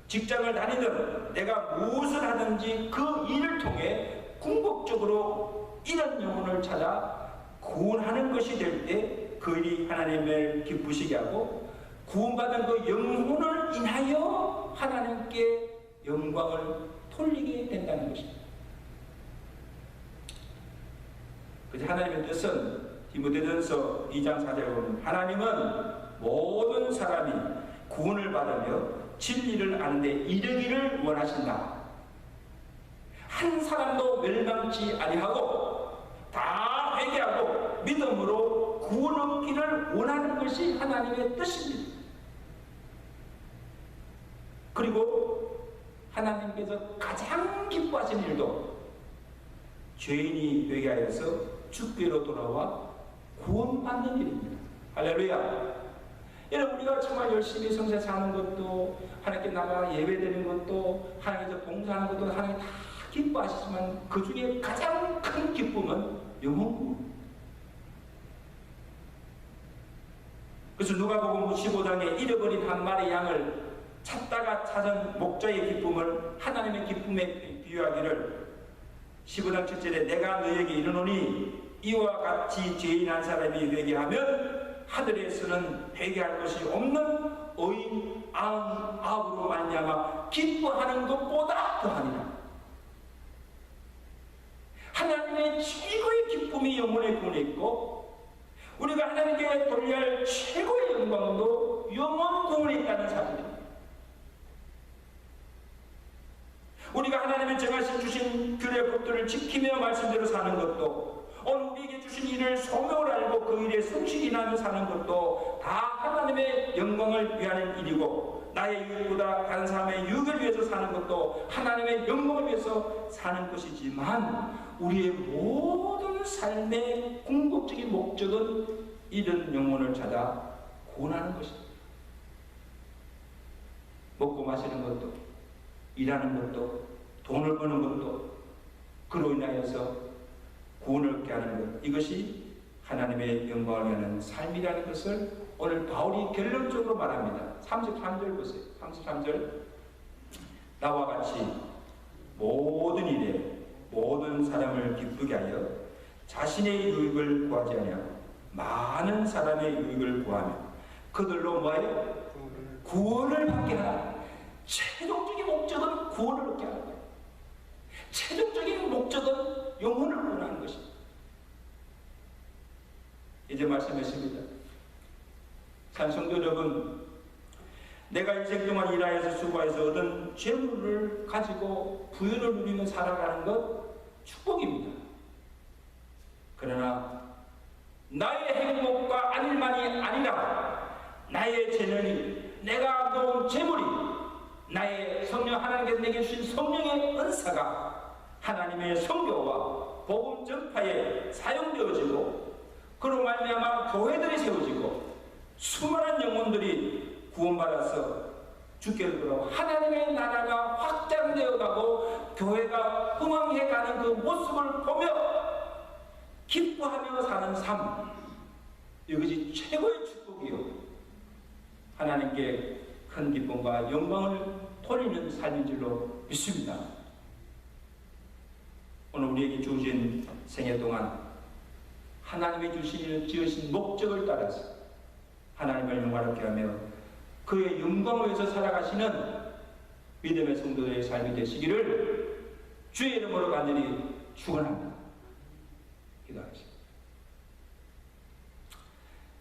C: 직장을 다니든 내가 무엇을 하든지 그 일을 통해 궁극적으로 이런 영혼을 찾아 구원하는 것이 될 때 그 일이 하나님을 기쁘시게 하고 구원받은 그 영혼을 인하여 하나님께 영광을 돌리게 된다는 것입니다. 그래서 하나님의 뜻은 디모데전서 2장 4절에 보면 하나님은 모든 사람이 구원을 받으며 진리를 아는데 이르기를 원하신다. 한 사람도 멸망치 아니하고 다 회개하고 믿음으로 구원 얻기를 원하는 것이 하나님의 뜻입니다. 그리고 하나님께서 가장 기뻐하시는 일도 죄인이 회개하여서 주께로 돌아와 구원받는 일입니다. 할렐루야. 여러분, 우리가 정말 열심히 성세 사는 것도, 하나님께 나가 예배드리는 것도, 하나님께서 봉사하는 것도 하나님 다 기뻐하시지만 그 중에 가장 큰 기쁨은 영혼 구원. 그래서 누가복음 15장에 잃어버린 한 마리 양을 찾다가 찾은 목자의 기쁨을 하나님의 기쁨에 비유하기를 15장 7절에 내가 너에게 이르노니 이와 같이 죄인 한 사람이 회개하면 하늘에서는 회개할 것이 없는 어인 99으로 말미암아 기뻐하는 것보다 더하니라. 하나님의 최고의 기쁨이 영혼의 구원에 있고 우리가 하나님께 돌려야 할 최고의 영광도 영혼 구원에 있다는 사실입니다. 우리가 하나님의 정하신 주신 규례 법도를 지키며 말씀대로 사는 것도, 오늘 우리에게 주신 일을 소명을 알고 그 일에 성실히 나며 사는 것도 다 하나님의 영광을 위하는 일이고 나의 유익보다 다른 사람의 유익을 위해서 사는 것도 하나님의 영광을 위해서 사는 것이지만 우리의 모든 삶의 궁극적인 목적은 이런 영혼을 찾아 구원하는 것입니다. 먹고 마시는 것도, 일하는 것도, 돈을 버는 것도, 그로 인하여서 구원을 얻게 하는 것, 이것이 하나님의 영광을 위하는 삶이라는 것을 오늘 바울이 결론적으로 말합니다. 33절 보세요. 33절, 나와 같이 모든 일에 모든 사람을 기쁘게 하여 자신의 유익을 구하지 아니하고 많은 사람의 유익을 구하며 그들로 뭐예요? 구원을 받게 하라. 최종적인 목적은 구원을 얻게 하는 거예요. 최종적인 목적은 영혼을 구원하는 것입니다. 이제 말씀했습니다. 산성도 여러분, 내가 인생 동안 일하여서 수고해서 얻은 재물을 가지고 부유를 누리며 살아가는 것 축복입니다. 그러나 나의 행복과 안일만이 아니라 나의 재능이, 내가 놓은 재물이, 나의 성령, 하나님께서 내게 주신 성령의 은사가 하나님의 선교와 복음 전파에 사용되어지고 그로 말미암아 교회들이 세워지고 수많은 영혼들이 구원받아서 주께로 돌아오고 하나님의 나라가 확장되어 가고 교회가 흥왕해 가는 그 모습을 보며 기뻐하며 사는 삶, 이것이 최고의 축복이요 하나님께 큰 기쁨과 영광을 돌리는 삶인 줄로 믿습니다. 오늘 우리에게 주어진 생애 동안 하나님의 지으신 목적을 따라서 하나님을 영광롭게 하며 그의 영광을 위해서 살아가시는 믿음의 성도들의 삶이 되시기를 주의 이름으로 간절히 축원합니다. 기도하겠습니다.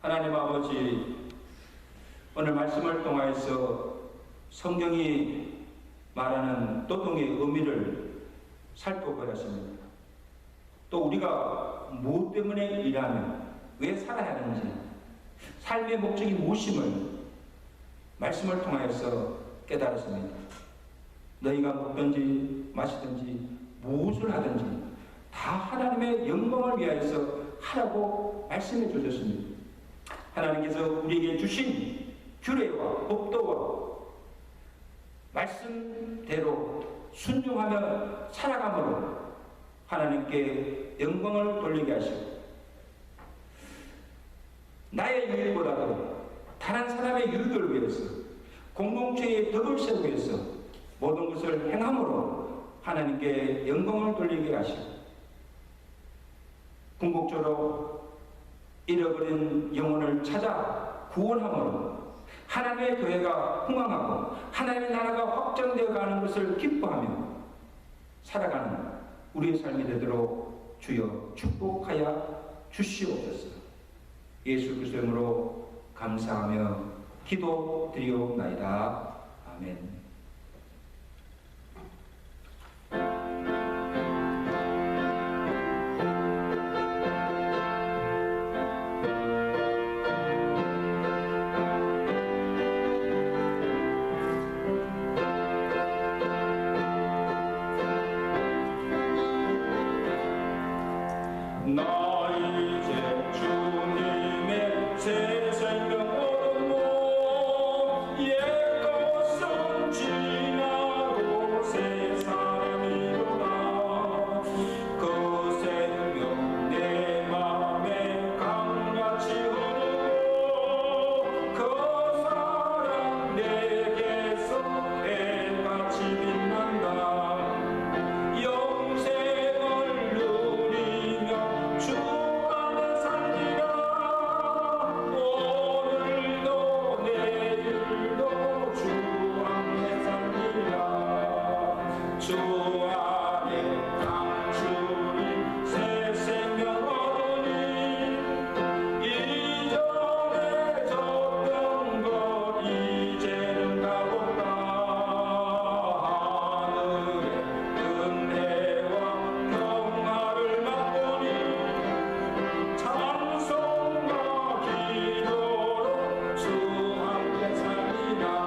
C: 하나님 아버지, 오늘 말씀을 통하여서 성경이 말하는 노동의 의미를 살펴보았습니다. 또 우리가 무엇 때문에 일하며 왜 살아야 하는지, 삶의 목적이 무엇임을 말씀을 통하여서 깨달았습니다. 너희가 먹든지 마시든지 무엇을 하든지 다 하나님의 영광을 위하여서 하라고 말씀해 주셨습니다. 하나님께서 우리에게 주신 규례와 법도와 말씀대로 순종하며 살아감으로 하나님께 영광을 돌리게 하시고 나의 유익보다도 다른 사람의 유익을 위해서 공동체의 덕을 세우기 위해서 모든 것을 행함으로 하나님께 영광을 돌리게 하시고 궁극적으로 잃어버린 영혼을 찾아 구원함으로 하나님의 교회가 흥왕하고 하나님의 나라가 확장되어 가는 것을 기뻐하며 살아가는 우리의 삶이 되도록 주여 축복하여 주시옵소서. 예수 그리스도의 이름으로 감사하며 기도드리옵나이다. 아멘.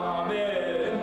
D: 영생을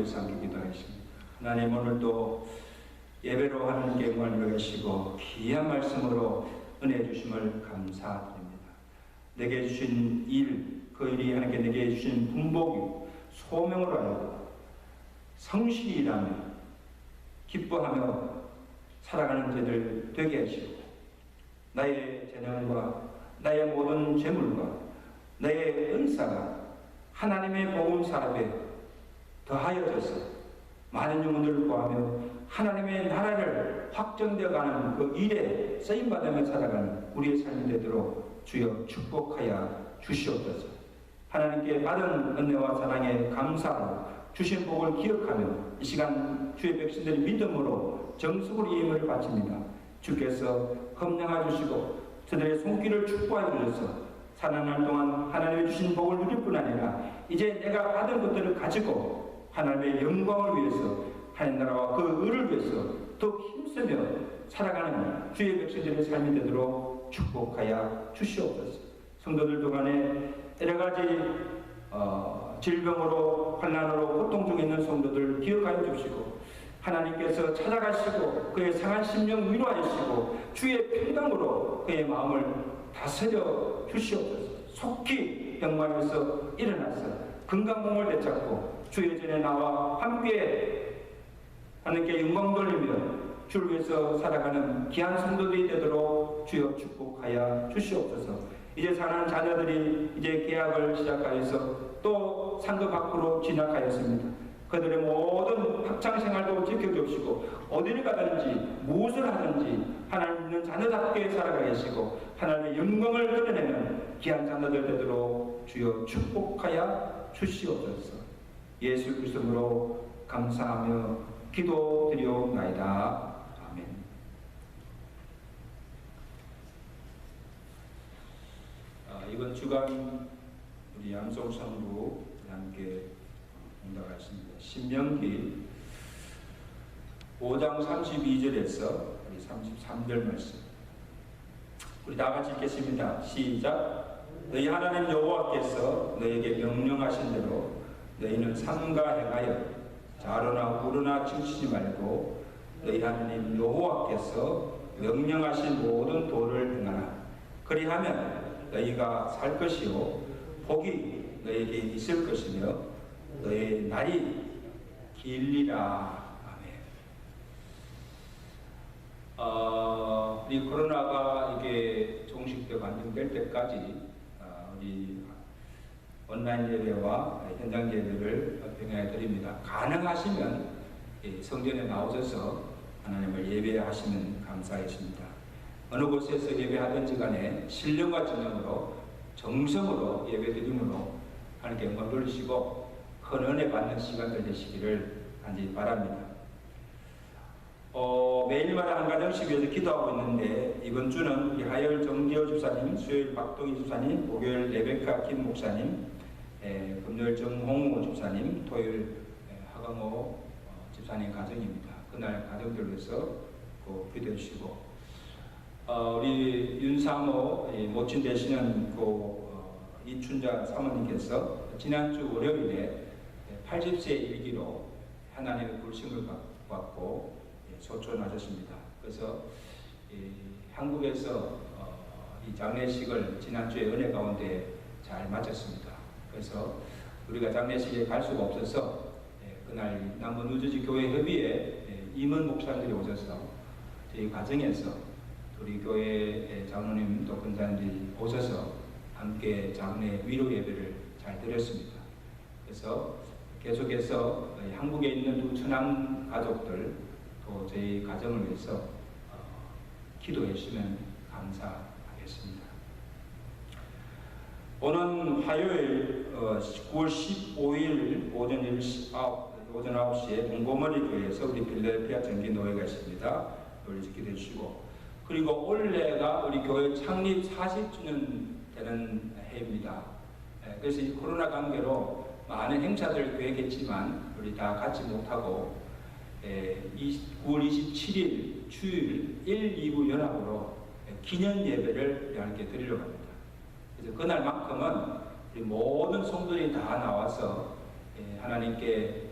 A: 위해서 함께 기도하겠습니다. 하나님, 오늘도 예배로 하나님께 영광을 여기시고 귀한 말씀으로 은혜 주심을 감사드립니다. 내게 주신 일, 그 일이 하나님께 내게 주신 분복이 소명으로 알고 성실히 일하며 기뻐하며 살아가는 저들 되게 하시고 나의 재능과 나의 모든 재물과 나의 은사가 하나님의 복음 사업에 더하여져서 많은 영혼들을 구하며 하나님의 나라를 확정되어가는 그 일에 쓰임받으며 살아가는 우리의 삶이 되도록 주여 축복하여 주시옵소서. 하나님께 받은 은혜와 사랑에 감사하고 주신 복을 기억하며 이 시간 주의 백성들의 믿음으로 정숙으로 예물을 바칩니다. 주께서 검량하여 주시고 저들의 손길을 축복하여 주셔서 사는 날 동안 하나님의 주신 복을 누릴 뿐 아니라 이제 내가 받은 것들을 가지고 하나님의 영광을 위해서 하나님 나라와 그 의를 위해서 더욱 힘쓰며 살아가는 주의 백성들의 삶이 되도록 축복하여 주시옵소서. 성도들 동안에 여러 가지 질병으로 환난으로 고통 중에 있는 성도들 기억하여 주시고 하나님께서 찾아가시고 그의 상한 심령 위로하시고 주의 평강으로 그의 마음을 다스려 주시옵소서. 속히 영광에서 일어나서 건강공을 되찾고 주의 전에 나와 함께 하나님께 영광 돌리며 주를 위해서 살아가는 귀한 성도들이 되도록 주여 축복하여 주시옵소서. 이제 사는 자녀들이 이제 계약을 시작하여서 또 상급 밖으로 진학하였습니다. 그들의 모든 학창생활도 지켜주시고 어디를 가든지 무엇을 하든지 하나님 있는 자녀답게 살아가 계시고 하나님의 영광을 드러내는 귀한 자녀들 되도록 주여 축복하여 주시옵소서. 예수 그리스도로 감사하며 기도드리옵나이다. 아멘. 이번 주간 우리 양송성부 함께 공독하십니다. 신명기 5장 32절에서 우리 33절 말씀 우리 다 같이 읽겠습니다. 시작. 너희 하나님 여호와께서 너에게 명령하신 대로 너희는 삼가 행하여 좌로나 우로나 치우치지 말고 너희 하나님 여호와께서 명령하신 모든 도를 행하라. 그리하면 너희가 살 것이요 복이 너희에게 있을 것이며 너의 날이 길리라. 아멘. 우리 코로나가 이게 종식되고 안정될 때까지 우리 온라인 예배와 현장 예배를 병행해 드립니다. 가능하시면 성전에 나오셔서 하나님을 예배하시면 감사하겠습니다. 어느 곳에서 예배하든지 간에 신령과 진정으로 정성으로 예배드림으로 하나님께 영광 돌리시고 큰 은혜 받는 시간들 되시기를 간절히 바랍니다. 매일마다 한 가정씩 위해서 기도하고 있는데 이번 주는 우리 하열 정기호 집사님, 수요일 박동희 집사님, 목요일 레베카 김 목사님, 금요일 정홍우 집사님, 토요일 하강호 집사님 가정입니다. 그날 가정들 위해서 꼭 기도해 주시고 우리 윤사모 모친 되시는 이춘자 사모님께서 지난주 월요일에 80세 일기로 하나님의 불신을 받고 소천하셨습니다. 그래서 한국에서 이 장례식을 지난주에 은혜 가운데 잘 마쳤습니다. 그래서 우리가 장례식에 갈 수가 없어서 그날 남부 뉴저지 교회 협의회 임원 목사님들이 오셔서 저희 가정에서 우리 교회 장로님 또 권사님들이 오셔서 함께 장례 위로 예배를 잘 드렸습니다. 그래서 계속해서 한국에 있는 두 천황 가족들 또 저희 가정을 위해서 기도해 주시면 감사하겠습니다. 오는 화요일 9월 15일 오전 9시에 동고머리 교회에서 우리 필라델피아 정기노회가 있습니다. 우리 기도해 주시고 그리고 올해가 우리 교회 창립 40주년 되는 해입니다. 그래서 이 코로나 관계로 많은 행사들을 계획했지만 우리 다 같이 못하고 9월 27일 주일 1, 2부 연합으로 기념 예배를 함께 드리려고 합니다. 그래서 그날만큼은 우리 모든 성도들이 다 나와서 하나님께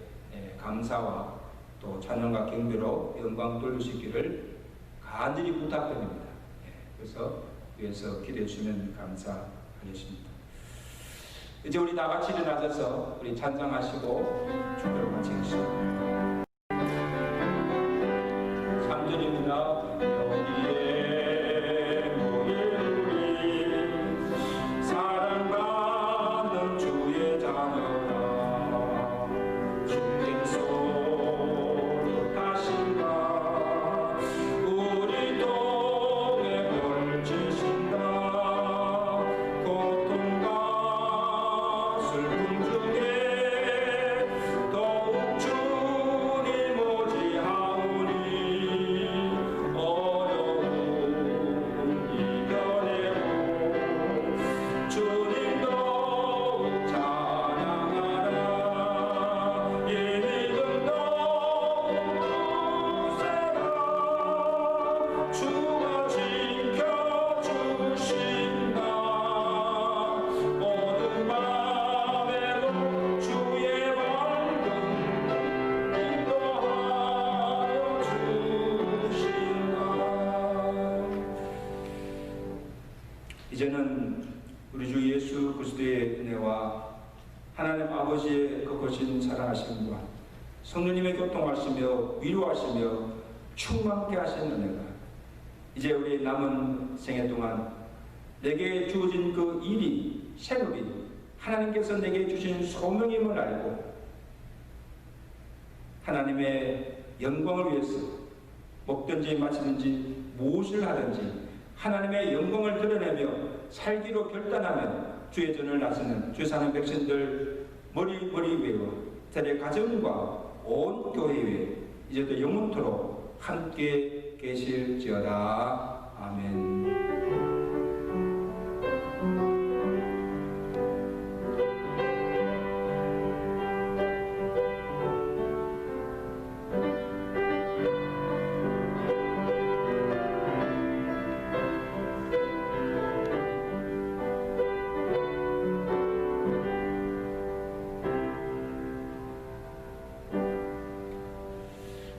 C: 감사와 또 찬양과 경배로 영광 돌리시기를 간절히 부탁드립니다. 그래서 위에서 기도해 주시면 감사하겠습니다. 이제 우리 다 같이 일어나셔서 우리 찬양하시고 주를 마치겠습니다. 3절입니다. 여기에 모인 우리 사랑받는 주의 자녀라 주께서 뜻하신가 우리 동에 벌치신다 고통과 슬픔 중에 더욱 주님 오지하오니 어려움 이겨내고 주님 더욱 찬양하라 이믿음 더욱 세라 주가 지켜주신다 모든 밤에도 주의 밝은 인도하여 주신다. 이제는 우리 주 예수 그리스도의 은혜와 하나님 아버지의 그 거신 사랑하심과 성령님의 교통하시며 위로하시며 충만케 하시는 은혜가 이제 우리 남은 생애 동안 내게 주어진 그 일이 생업이 하나님께서 내게 주신 소명임을 알고 하나님의 영광을 위해서 먹든지 마시든지 무엇을 하든지 하나님의 영광을 드러내며 살기로 결단하며 주의 전을 나서는 주의 사는 백성들 머리 위에와 자기의 가정과 온 교회 위에 이제도 영원토록 함께 계실지어다. 아멘.